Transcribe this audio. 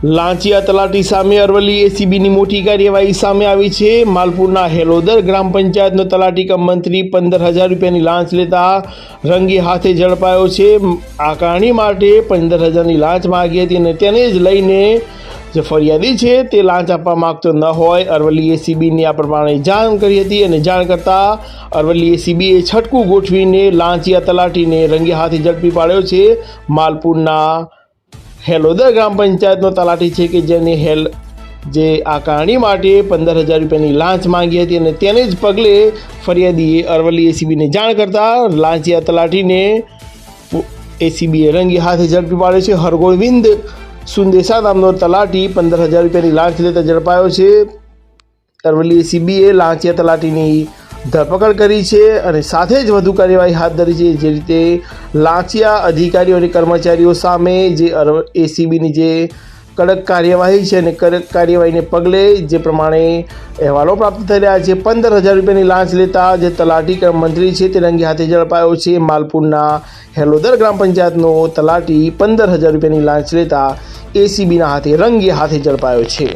લાંચિયા તલાટી સામે અરવલ્લી એસીબીની મોટી કાર્યવાહી સામે આવી છે। માલપુરના હેલોદર ગ્રામ પંચાયતનો તલાટી કમ મંત્રી 15,000 રૂપિયાની લાંચ લેતા રંગે હાથે ઝડપાયો છે। આ કારણી માટે 15,000ની લાંચ માંગી હતી અને તેને જ લઈને જે ફરિયાદી છે તે લાંચ આપવા માંગતો ન હોય અરવલ્લી એસીબીને આ પ્રમાણે જાણ કરી હતી અને જાણ કરતાં અરવલ્લી એસીબીએ છટકું ગોઠવીને લાંચિયા તલાટીને રંગે હાથે ઝડપી પાડ્યો છે। માલપુરના હેલોદર ગ્રામ પંચાયતનો તલાટી છે કે જે આ કારણી માટે 15,000 રૂપિયાની લાંચ માંગી હતી અને તેને જ પગલે ફરિયાદીએ અરવલ્લી એસીબીને જાણ કરતાં લાંચિયા તલાટીને એસીબીએ રંગે હાથે ઝડપી પાડ્યો છે। હરગોવિંદ સુંદેસા નામનો તલાટી 15,000 રૂપિયાની લાંચ લેતા ઝડપાયો છે। અરવલ્લી એસીબીએ લાંચિયા તલાટીની ધરપકડ કરી છે અને સાથે જ વધુ કાર્યવાહી હાથ ધરી છે। જે રીતે લાંચિયા અધિકારીઓ અને કર્મચારીઓ સામે જે એસીબીની જે કડક કાર્યવાહી છે અને કડક કાર્યવાહીને પગલે જે પ્રમાણે અહેવાલો પ્રાપ્ત થઈ રહ્યા છે 15,000 રૂપિયાની લાંચ લેતા જે તલાટી મંત્રી છે તે રંગે હાથે ઝડપાયો છે। માલપુરના હેલોદર ગ્રામ પંચાયતનો તલાટી 15,000 રૂપિયાની લાંચ લેતા એસીબીના હાથે રંગે હાથે ઝડપાયો છે।